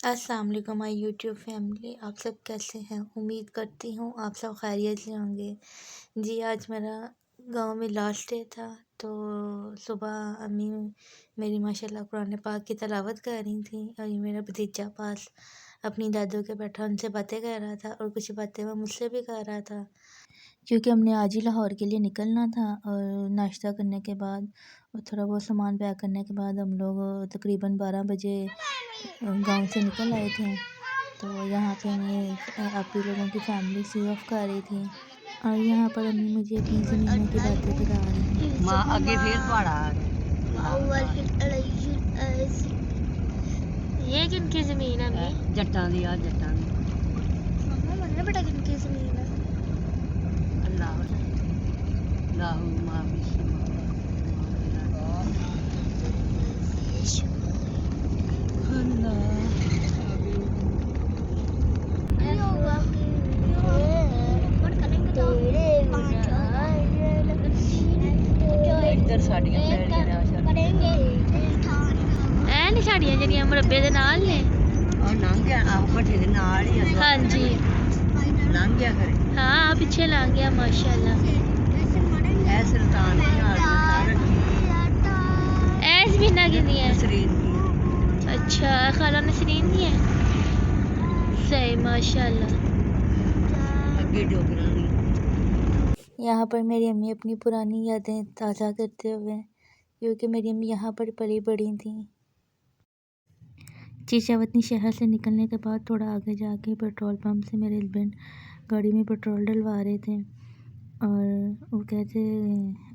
अस्सलाम वालेकुम my YouTube family, आप सब कैसे हैं? उम्मीद करती हूँ आप सब खैरियत से होंगे। जी, आज मेरा गांव में लास्ट डे था, तो सुबह अम्मी मेरी माशाल्लाह कुरान पाक की तिलावत कर रही थी और ये मेरा भतीजा पास अपनी दादू के बैठा उनसे बातें कर रहा था और कुछ बातें वो मुझसे भी कर रहा था, क्योंकि हमने आज ही लाहौर के लिए निकलना था। और नाश्ता करने के बाद और थोड़ा बहुत सामान पैक करने के बाद हम लोग तकरीबन 12 बजे गांव से निकल आए थे। तो यहाँ पे मैं आप ही लोगों की फैमिली सी ऑफ कर रही थी और यहाँ पर अम्मी मुझे अपनी ज़मीनों की बातें बता रही हैं। आगे फिर पहाड़ा ये किनकी ज़मीन है अम्मी? जट्टां दी आ जट्टां दी मम्मा बेटा किनकी ज़मीन है? अल्लाह लाहू माफिश इधर साड़ियां पैड़ियां ऐ नहीं साड़ियां जेह्ड़ियां मुरब्बे दे नाल ने? और लंघ गया आ भट्ठे दे नाल ही हाँ जी, लंघ गया करे हाँ पीछे लंघ गया माशाल्लाह। ऐ सुल्तान दी हाल ऐ ज़मीनां किन्नी है? नसरीन दी अच्छा, खाला नसरीन दी है? सही माशाल्लाह। अगे डोगरा दी। यहाँ पर मेरी अम्मी अपनी पुरानी यादें ताज़ा करते हुए, क्योंकि मेरी अम्मी यहाँ पर पली बड़ी थी। चीशावतनी शहर से निकलने के बाद थोड़ा आगे जाके पेट्रोल पंप से मेरे हस्बैंड गाड़ी में पेट्रोल डलवा रहे थे और वो कहते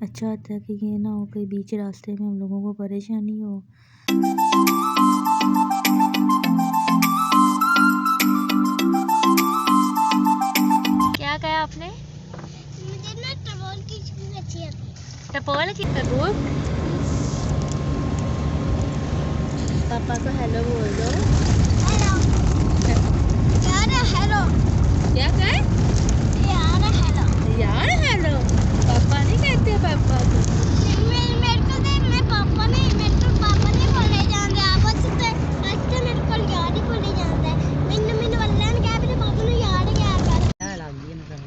अच्छा होता है कि ये ना हो कहीं बीच रास्ते में हम लोगों को परेशानी हो। क्या कहा आपने? मुझे ना टबोल की चीज़ अच्छी आती है। टपोल की टपोल? पापा को हेलो बोल दो। हेलो यार, हेलो क्या कहे? यार, हेलो यार हेलो पापा नहीं कहते पापा को। मेरे को दे, मैं पापा नहीं, मेरे को पापा नहीं बोले जाते आपस से। अच्छा मेरे को यार ही बोले जाते हैं। मैंने वाले ने कहा मेरे पापा ने यार क्या कर ऐ लगदी है मतलब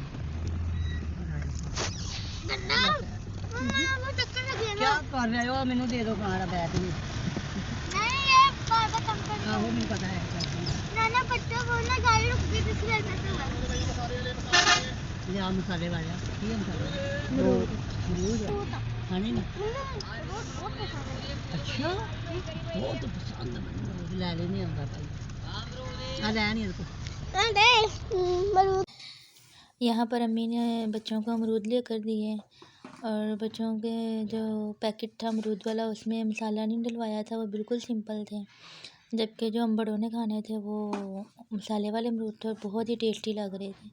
गन्ना मम्मा वो टक्कर लगे क्या ना। कर रहे हो? मैनू दे दो खाना बैठ में नहीं ये पापा कम कर आहो मैनू पता है ना बच्चों को ना गाड़ी रुक गई पिछले में लिया मसाले वाला ये मसाला अमरूद खाने नहीं बहुत पसंद है। अच्छा बहुत पसंद है मैनू ले लेने आंदा भाई आ ले नहीं इसको दे मरूद। यहाँ पर अम्मी ने बच्चों को अमरूद लेकर दिए और बच्चों के जो पैकेट था अमरूद वाला उसमें मसाला नहीं डलवाया था, वो बिल्कुल सिंपल थे, जबकि जो हम बड़ों ने खाने थे वो मसाले वाले अमरूद थे और बहुत ही टेस्टी लग रहे थे।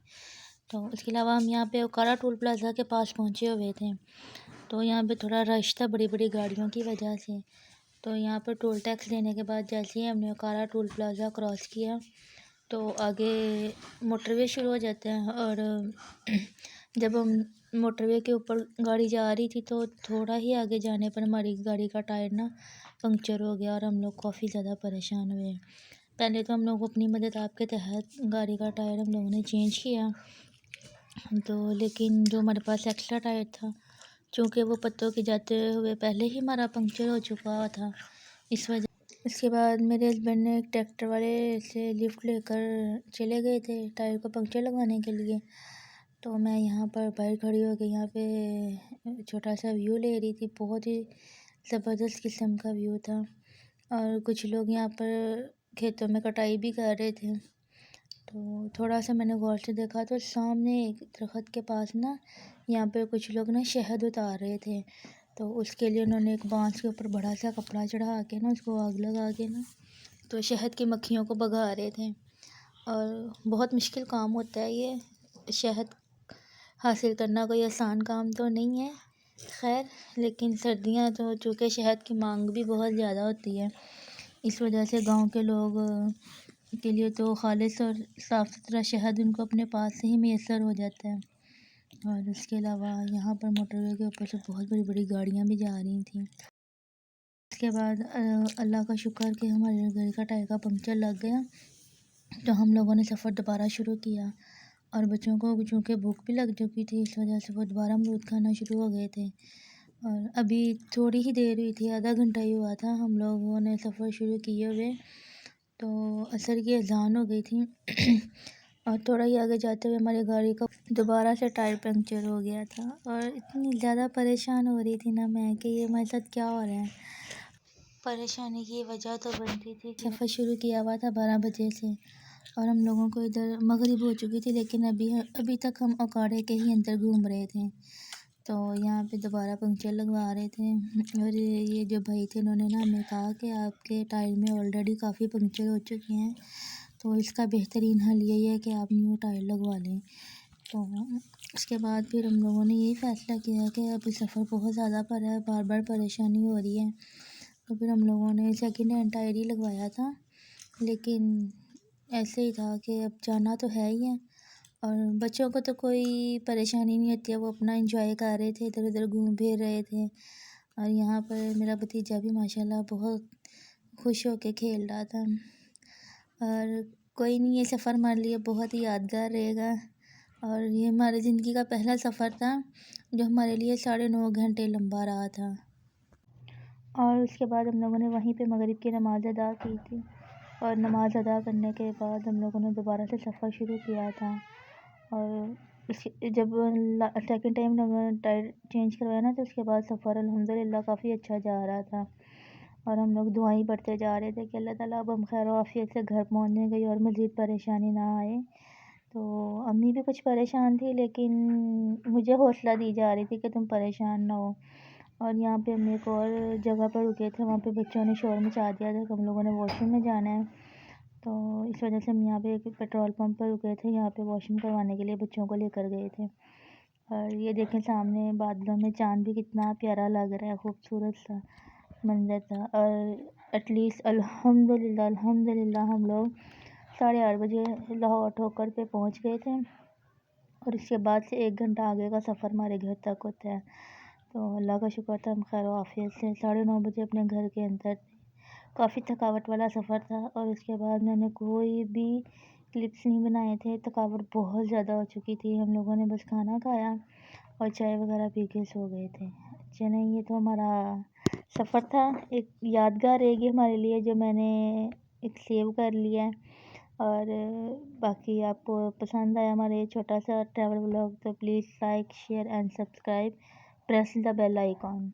तो उसके अलावा हम यहाँ पे ओकारा टोल प्लाज़ा के पास पहुँचे हुए थे, तो यहाँ पे थोड़ा रश था बड़ी बड़ी गाड़ियों की वजह से। तो यहाँ पर टोल टैक्स देने के बाद जैसे ही हमने ओकारा टोल प्लाज़ा क्रॉस किया तो आगे मोटरवे शुरू हो जाते हैं और जब हम मोटरवे के ऊपर गाड़ी जा रही थी तो थोड़ा ही आगे जाने पर हमारी गाड़ी का टायर ना पंक्चर हो गया और हम लोग काफ़ी ज़्यादा परेशान हुए। पहले तो हम लोग अपनी मदद आपके तहत गाड़ी का टायर हम लोगों ने चेंज किया, तो लेकिन जो हमारे पास एक्स्ट्रा टायर था चूँकि वो पत्तों के जाते हुए पहले ही हमारा पंक्चर हो चुका था, इस वजह। इसके बाद मेरे हस्बैंड ने एक ट्रैक्टर वाले से लिफ्ट लेकर चले गए थे टायर को पंक्चर लगवाने के लिए। तो मैं यहाँ पर बाहर खड़ी हो गई, यहाँ पे छोटा सा व्यू ले रही थी, बहुत ही ज़बरदस्त किस्म का व्यू था और कुछ लोग यहाँ पर खेतों में कटाई भी कर रहे थे। तो थोड़ा सा मैंने गौर से देखा तो सामने एक दरख्त के पास ना यहाँ पे कुछ लोग ना शहद उतार रहे थे, तो उसके लिए उन्होंने एक बांस के ऊपर बड़ा सा कपड़ा चढ़ा के ना उसको आग लगा के ना तो शहद की मक्खियों को भगा रहे थे। और बहुत मुश्किल काम होता है ये, शहद हासिल करना कोई आसान काम तो नहीं है खैर, लेकिन सर्दियाँ तो चूँकि शहद की मांग भी बहुत ज़्यादा होती है, इस वजह से गांव के लोग के लिए तो खालिश और साफ़ सुथरा शहद उनको अपने पास से ही मैसर हो जाता है। और उसके अलावा यहाँ पर मोटरवे के ऊपर से बहुत बड़ी बड़ी गाड़ियाँ भी जा रही थी। उसके बाद अल्लाह का शुक्र कि हमारे गाड़ी का टायर का पंक्चर लग गया, तो हम लोगों ने सफ़र दोबारा शुरू किया। और बच्चों को चूँकि भूख भी लग चुकी थी, इस वजह से वो दोबारा अमरूद खाना शुरू हो गए थे। और अभी थोड़ी ही देर हुई थी, आधा घंटा ही हुआ था हम लोगों ने सफ़र शुरू किए हुए, तो असर की अज़ान हो गई थी। और थोड़ा ही आगे जाते हुए हमारी गाड़ी का दोबारा से टायर पंक्चर हो गया था। और इतनी ज़्यादा परेशान हो रही थी ना मैं कि ये हमारे साथ क्या हो रहा है। परेशानी की वजह तो बनती थी, सफ़र शुरू किया हुआ था 12 बजे से और हम लोगों को इधर मगरिब हो चुकी थी, लेकिन अभी तक हम अखाड़े के ही अंदर घूम रहे थे। तो यहाँ पे दोबारा पंक्चर लगवा रहे थे और ये जो भाई थे उन्होंने ना हमें कहा कि आपके टायर में ऑलरेडी काफ़ी पंक्चर हो चुके हैं, तो इसका बेहतरीन हल यही है कि आप न्यू टायर लगवा लें। तो उसके बाद फिर हम लोगों ने यही फ़ैसला किया कि अभी सफ़र बहुत ज़्यादा पर है, बार बार परेशानी हो रही है, तो फिर हम लोगों ने सेकेंड हैंड टायर ही लगवाया था। लेकिन ऐसे ही था कि अब जाना तो है ही है, और बच्चों को तो कोई परेशानी नहीं होती है, वो अपना एंजॉय कर रहे थे, इधर उधर घूम फिर रहे थे। और यहाँ पर मेरा भतीजा भी माशाल्लाह बहुत खुश होके खेल रहा था। और कोई नहीं, ये सफ़र हमारे लिए बहुत ही यादगार रहेगा। और ये हमारी ज़िंदगी का पहला सफ़र था जो हमारे लिए 9.5 घंटे लंबा रहा था। और उसके बाद हम लोगों ने वहीं पे मगरिब की नमाज़ अदा की थी, और नमाज़ अदा करने के बाद हम लोगों ने दोबारा से सफ़र शुरू किया था। और उसके जब सेकेंड टाइम टायर चेंज करवाया ना, तो उसके बाद सफ़र अल्हम्दुलिल्लाह काफ़ी अच्छा जा रहा था। और हम लोग दुआएं पढ़ते जा रहे थे कि अल्लाह ताला अब हम खैर आफियत से घर पहुँचने गई और मज़ीद परेशानी ना आए। तो अम्मी भी कुछ परेशान थी, लेकिन मुझे हौसला दी जा रही थी कि तुम परेशान ना हो। और यहाँ पे हम एक और जगह पर रुके थे, वहाँ पे बच्चों ने शोर मचा दिया था कि हम लोगों ने वॉशरूम में जाना है, तो इस वजह से हम यहाँ पे एक पेट्रोल पंप पर रुके थे, यहाँ पे वॉशरूम करवाने के लिए बच्चों को लेकर गए थे। और ये देखें सामने बादलों में चाँद भी कितना प्यारा लग रहा है, खूबसूरत सा मंज़र था। और एटलीस्ट अल्हम्दुलिल्लाह हम लोग 8:30 बजे लाहौर ठोकर पे पहुँच गए थे, और इसके बाद से 1 घंटा आगे का सफ़र हमारे घर तक होता है। तो अल्लाह का शुक्र था हम खैर आफियत से 9:30 बजे अपने घर के अंदर थे। काफ़ी थकावट वाला सफ़र था, और उसके बाद मैंने कोई भी क्लिप्स नहीं बनाए थे, थकावट बहुत ज़्यादा हो चुकी थी। हम लोगों ने बस खाना खाया और चाय वगैरह पी के सो गए थे। चलें, ये तो हमारा सफ़र था, एक यादगार रहेगी हमारे लिए जो मैंने एक सेव कर लिया है। और बाकी आपको पसंद आया हमारा ये छोटा सा ट्रैवल व्लॉग, तो please like share and subscribe, press the bell icon.